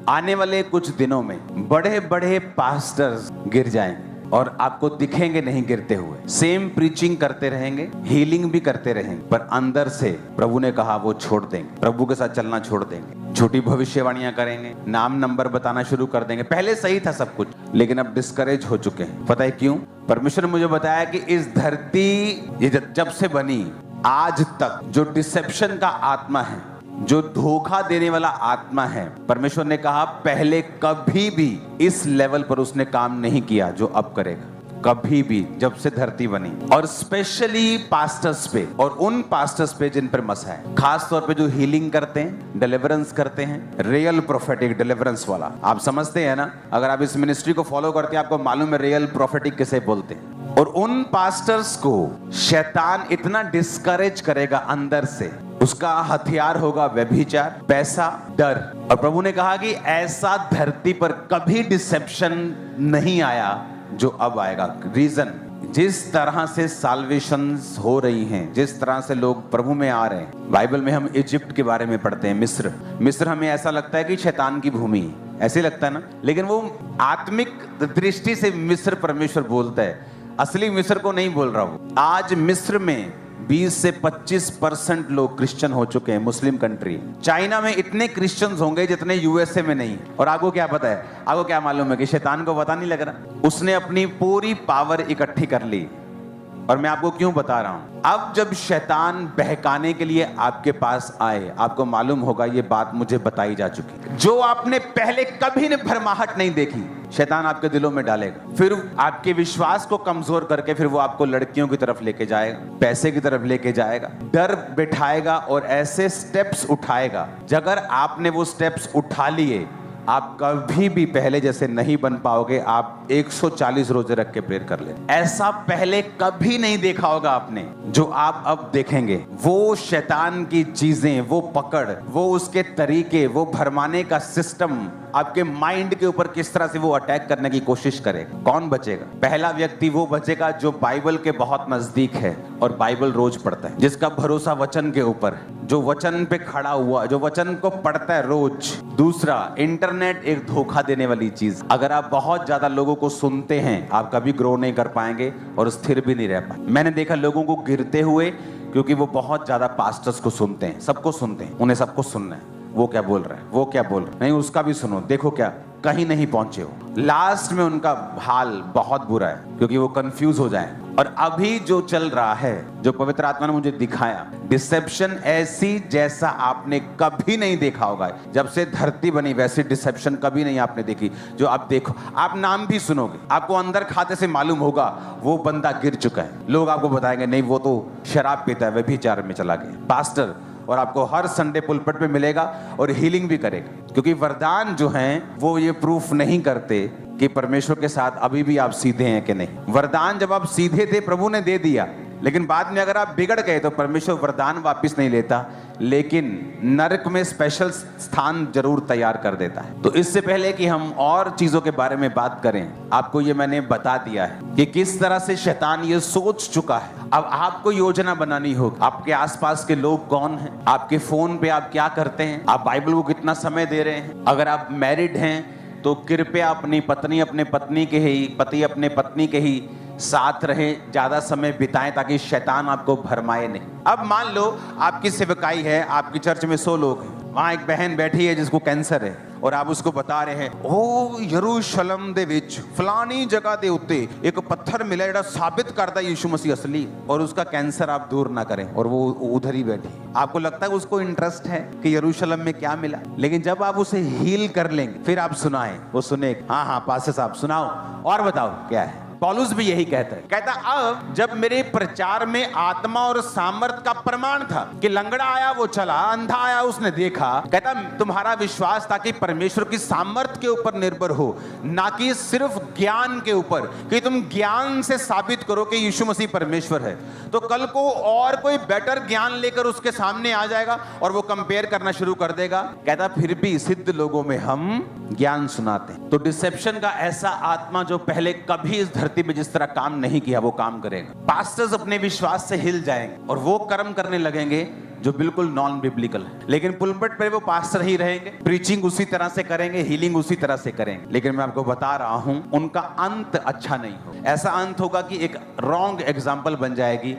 आने वाले कुछ दिनों में बड़े बड़े पास्टर्स गिर जाएंगे और आपको दिखेंगे नहीं गिरते हुए। सेम प्रीचिंग करते रहेंगे, हीलिंग भी करते रहेंगे, पर अंदर से प्रभु ने कहा वो छोड़ देंगे, प्रभु के साथ चलना छोड़ देंगे, झूठी भविष्यवाणियां करेंगे, नाम नंबर बताना शुरू कर देंगे। पहले सही था सब कुछ, लेकिन अब डिस्करेज हो चुके हैं। पता है क्यों? परमेश्वर ने मुझे बताया कि इस धरती ये जब से बनी आज तक जो डिसेप्शन का आत्मा है, जो धोखा देने वाला आत्मा है, परमेश्वर ने कहा पहले कभी भी इस लेवल पर उसने काम नहीं किया जो अब करेगा, कभी भी, जब से धरती बनी। और स्पेशली पास्टर्स पे और उन पास्टर्स पे जिन पर मसा है, खास तौर पे जो हीलिंग करते हैं, डिलीवरेंस करते हैं, रियल प्रोफेटिक डिलीवरेंस वाला। आप समझते हैं ना, अगर आप इस मिनिस्ट्री को फॉलो करते हैं आपको मालूम है रियल प्रोफेटिक किसे बोलते हैं। और उन पास्टर्स को शैतान इतना डिस्करेज करेगा अंदर से, उसका हथियार होगा व्यभिचार, पैसा, डर। और प्रभु ने कहा कि ऐसा धरती पर कभी डिसेप्शन नहीं आया जो अब आएगा। रीजन, जिस तरह से साल्वेशंस हो रही हैं, जिस तरह से लोग प्रभु में आ रहे हैं। बाइबल में हम इजिप्ट के बारे में पढ़ते हैं, मिस्र हमें ऐसा लगता है कि शैतान की भूमि है, ऐसे लगता है ना, लेकिन वो आत्मिक दृष्टि से मिस्र परमेश्वर बोलता है, असली मिस्र को नहीं बोल रहा हूं। आज मिस्र में 20 से 25% लोग क्रिश्चियन हो चुके हैं, मुस्लिम कंट्री। चाइना में इतने क्रिश्चियंस होंगे जितने यूएसए में नहीं। और आपको क्या पता है, आपको क्या मालूम है कि शैतान को पता नहीं लग रहा, उसने अपनी पूरी पावर इकट्ठी कर ली। और मैं आपको क्यों बता रहा हूं, अब जब शैतान बहकाने के लिए आपके पास आए, आपको मालूम होगा ये बात मुझे बताई जा चुकी, जो आपने पहले कभी ने भरमाहट नहीं देखी, शैतान आपके दिलों में डालेगा। फिर आपके विश्वास को कमजोर करके फिर वो आपको लड़कियों की तरफ लेके जाएगा, पैसे की तरफ लेके जाएगा, डर बिठाएगा और ऐसे स्टेप्स उठाएगा। अगर आपने वो स्टेप्स उठा लिए, आप कभी भी पहले जैसे नहीं बन पाओगे। आप 140 रोजे रख के प्रेयर कर ले, ऐसा पहले कभी नहीं देखा होगा आपने जो आप अब देखेंगे। वो शैतान की चीजें, वो पकड़, वो उसके तरीके, वो भरमाने का सिस्टम आपके माइंड के ऊपर किस तरह से वो अटैक करने की कोशिश करेगा। कौन बचेगा? पहला व्यक्ति वो बचेगा जो बाइबल के बहुत नजदीक है और बाइबल रोज पढ़ता है, जिसका भरोसा वचन के ऊपर, जो वचन पे खड़ा हुआ, जो वचन को पढ़ता है रोज। दूसरा, इंटरनेट एक धोखा देने वाली चीज। अगर आप बहुत ज्यादा लोगों को सुनते हैं, आप कभी ग्रो नहीं कर पाएंगे और स्थिर भी नहीं रह पाएंगे। मैंने देखा लोगों को गिरते हुए, क्योंकि वो बहुत ज्यादा पास्टर्स को सुनते हैं, सबको सुनते हैं, उन्हें सबको सुनना है, वो क्या बोल रहा है, वो क्या बोल रहा है, नहीं उसका भी सुनो, देखो क्या, कहीं नहीं पहुंचे हो। लास्ट में उनका हाल बहुत बुरा है, क्योंकि वो कंफ्यूज हो जाए। और अभी जो चल रहा है, जो पवित्र आत्मा ने मुझे दिखाया, डिसेप्शन ऐसी जैसा आपने कभी नहीं देखा होगा। जब से धरती बनी वैसी डिसेप्शन कभी नहीं आपने देखी। जो आप देखो, आप नाम भी सुनोगे, आपको अंदर खाते से मालूम होगा वो बंदा गिर चुका है। लोग आपको बताएंगे नहीं वो तो शराब पीता है, व्यभिचार में चला गया पास्टर। और आपको हर संडे पुलपिट पे मिलेगा और हीलिंग भी करेगा, क्योंकि वरदान जो हैं वो ये प्रूफ नहीं करते कि परमेश्वर के साथ अभी भी आप सीधे हैं कि नहीं। वरदान जब आप सीधे थे प्रभु ने दे दिया, लेकिन बाद में अगर आप बिगड़ गए तो परमेश्वर वरदान वापस नहीं लेता, लेकिन नरक में स्पेशल स्थान जरूर तैयार कर देता है। तो इससे पहले कि हम और चीजों के बारे में बात करें, आपको ये मैंने बता दिया है कि किस तरह से शैतान ये सोच चुका है। अब आपको योजना बनानी होगी। आपके आसपास के लोग कौन हैं, आपके फोन पे आप क्या करते हैं, आप बाइबल को कितना समय दे रहे हैं। अगर आप मैरिड हैं तो कृपया अपनी पत्नी अपने पत्नी के ही, पति अपने पत्नी के ही साथ रहे, ज्यादा समय बिताएं, ताकि शैतान आपको भरमाए नहीं। अब मान लो आपकी सेवकाई है, आपकी चर्च में 100 लोग हैं, वहां एक बहन बैठी है जिसको कैंसर है, और आप उसको बता रहे हैं ओ यरूशलेम दे विच फलानी जगह दे उत्ते एक पत्थर मिला जेड़ा साबित करता यीशु मसीह असली, और उसका कैंसर आप दूर ना करें, और वो उधर ही बैठी। आपको लगता है उसको इंटरेस्ट है कि यरूशलेम में क्या मिला, लेकिन जब आप उसे हील कर लेंगे फिर आप सुनाएं, वो सुने, हाँ पास्टर साहब सुनाओ और बताओ क्या है। पौलुस भी यही कहता है, कहता अब जब मेरे प्रचार में आत्मा और सामर्थ का प्रमाण था कि लंगड़ा आया वो चला, अंधा आया उसने देखा, कहता तुम्हारा विश्वास था कि परमेश्वर की सामर्थ के ऊपर निर्भर हो, ना कि सिर्फ ज्ञान के ऊपर, कि तुम ज्ञान से साबित करो कि यीशु मसीह परमेश्वर है। तो कल को और कोई बेटर ज्ञान लेकर उसके सामने आ जाएगा और वो कंपेयर करना शुरू कर देगा। कहता फिर भी सिद्ध लोगों में हम ज्ञान सुनाते हैं। तो डिसेप्शन का ऐसा आत्मा जो पहले कभी इस धरती पे जिस तरह काम नहीं किया वो काम करेगा। पास्टर्स अपने विश्वास से हिल जाएंगे और वो कर्म करने लगेंगे जो बिल्कुल नॉन बिब्लिकल है, लेकिन पुलपिट पे वो पास्टर ही रहेंगे, प्रीचिंग उसी तरह से करेंगे, हीलिंग उसी तरह से करेंगे। लेकिन मैं आपको बता रहा हूं उनका अंत अच्छा नहीं होगा। ऐसा अंत होगा कि एक रॉन्ग एग्जाम्पल बन जाएगी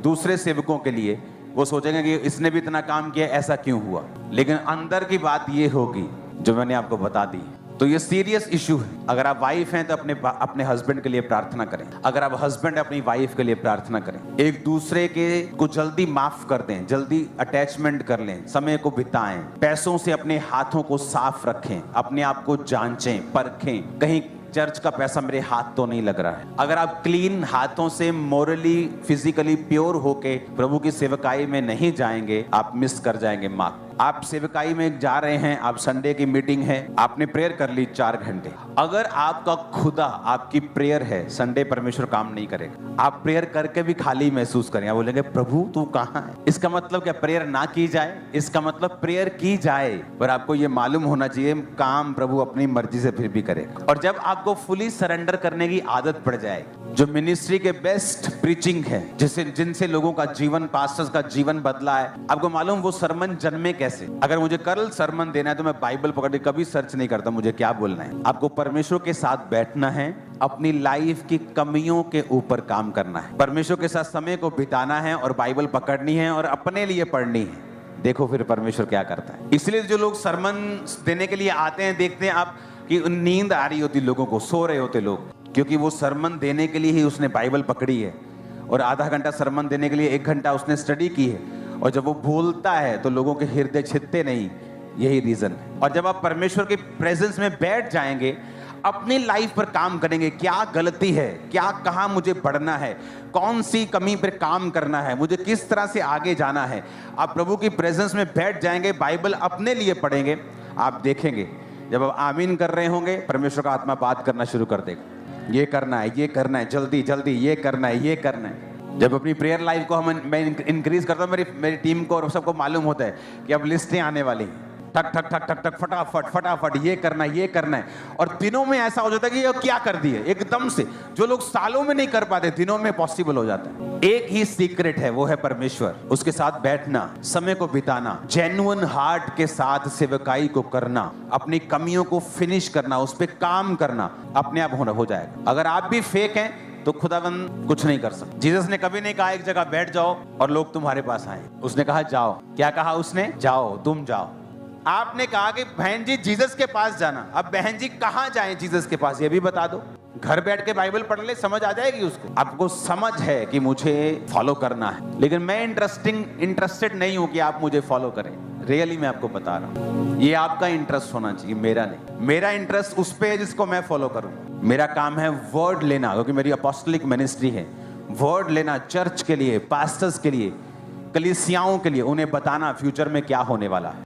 दूसरे सेवकों के लिए। वो सोचेंगे कि इसने भी इतना काम किया, ऐसा क्यों हुआ। लेकिन अंदर की बात ये होगी जो मैंने आपको बता दी। तो ये सीरियस इशू है। अगर आप वाइफ हैं तो अपने हस्बैंड के लिए प्रार्थना करें। अगर आप हस्बैंड अपनी वाइफ के लिए प्रार्थना करें। एक दूसरे के को जल्दी माफ कर दें, जल्दी अटैचमेंट कर लें, समय को बिताएं, पैसों से अपने हाथों को साफ रखें, अपने आप को जांचें, परखें, कहीं चर्च का पैसा मेरे हाथ तो नहीं लग रहा है। अगर आप क्लीन हाथों से मोरली फिजिकली प्योर होके प्रभु की सेवकाई में नहीं जाएंगे, आप मिस कर जाएंगे मार्क। आप सेवकाई में जा रहे हैं, आप संडे की मीटिंग है, आपने प्रेयर कर ली 4 घंटे। अगर आपका खुदा आपकी प्रेयर है, संडे परमेश्वर काम नहीं करेगा। आप प्रेयर करके भी खाली महसूस करेंगे, आप बोलेंगे प्रभु तू कहाँ है। इसका मतलब क्या प्रेयर ना की जाए? इसका मतलब प्रेयर की जाए, पर आपको ये मालूम होना चाहिए काम प्रभु अपनी मर्जी से फिर भी करेगा। और जब आपको फुली सरेंडर करने की आदत पड़ जाए, जो मिनिस्ट्री के बेस्ट प्रीचिंग है, जिनसे लोगों का जीवन, पास्टर्स का जीवन बदला है, आपको मालूम वो सरमन जन्मे कैसे। अगर मुझे कल सरमन देना है तो मैं बाइबल पकड़ के कभी सर्च नहीं करता मुझे क्या बोलना है। आपको परमेश्वर के साथ बैठना है, अपनी लाइफ की कमियों के ऊपर काम करना है, परमेश्वर के साथ समय को बिताना है और बाइबल पकड़नी है और अपने लिए पढ़नी है। देखो फिर परमेश्वर क्या करता है। इसलिए जो लोग सरमन देने के लिए आते हैं, देखते हैं आप कि नींद आ रही होती लोगों को, सो रहे होते लोग, क्योंकि वो सरमन देने के लिए ही उसने बाइबल पकड़ी है और आधा घंटा सरमन देने के लिए 1 घंटा उसने स्टडी की है। और जब वो बोलता है तो लोगों के हृदय छिदते नहीं, यही रीजन है। और जब आप परमेश्वर के प्रेजेंस में बैठ जाएंगे, अपनी लाइफ पर काम करेंगे, क्या गलती है, क्या कहाँ मुझे बढ़ना है, कौन सी कमी पर काम करना है, मुझे किस तरह से आगे जाना है। आप प्रभु की प्रेजेंस में बैठ जाएंगे, बाइबल अपने लिए पढ़ेंगे, आप देखेंगे जब आप आमीन कर रहे होंगे, परमेश्वर का आत्मा बात करना शुरू कर देगा। ये करना है, ये करना है, जल्दी जल्दी ये करना है, ये करना है। जब अपनी प्रेयर लाइफ को मैं इंक्रीज करता हूँ, मेरी टीम को और सबको मालूम होता है कि अब लिस्टें आने वाली, ठक ठक ठक ठक ठक, फटाफट फटाफट ये करना है, ये करना है। और दिनों में ऐसा हो जाता है कि ये क्या कर दिए एकदम से। जो लोग सालों में नहीं कर पाते, दिनों में पॉसिबल हो जाता है। एक ही सीक्रेट है, वो है परमेश्वर। उसके साथ बैठना, समय को बिताना, जेन्युइन हार्ट के साथ सेवकाई को करना, अपनी कमियों को फिनिश करना, उस पर काम करना, अपने आप हो जाएगा। अगर आप भी फेक हैं तो खुदावंद कुछ नहीं कर सकता। जीसस ने कभी नहीं कहा एक जगह बैठ जाओ और लोग तुम्हारे पास आए। उसने कहा जाओ। क्या कहा उसने? जाओ, तुम जाओ। आपने कहा कि बहन जी जीसस के पास जाना। अब बहन जी कहां जाएं जीसस के पास, ये भी बता दो। घर बैठ के बाइबल पढ़ ले, समझ आ जाएगी उसको। आपको समझ है कि मुझे फॉलो करना है, लेकिन मैं इंटरेस्टेड नहीं हूं कि आप मुझे फॉलो करें। रियली मैं आपको बता रहा हूं, ये आपका इंटरेस्ट होना चाहिए, मेरा नहीं। मेरा इंटरेस्ट उस पे है जिसको मैं फॉलो करूं। मेरा काम है वर्ड लेना, क्योंकि मेरी अपोस्टलिक मिनिस्ट्री है। वर्ड लेना चर्च के लिए, पास्टर्स के लिए, कलीसियाओं के लिए, उन्हें बताना फ्यूचर में क्या होने वाला है।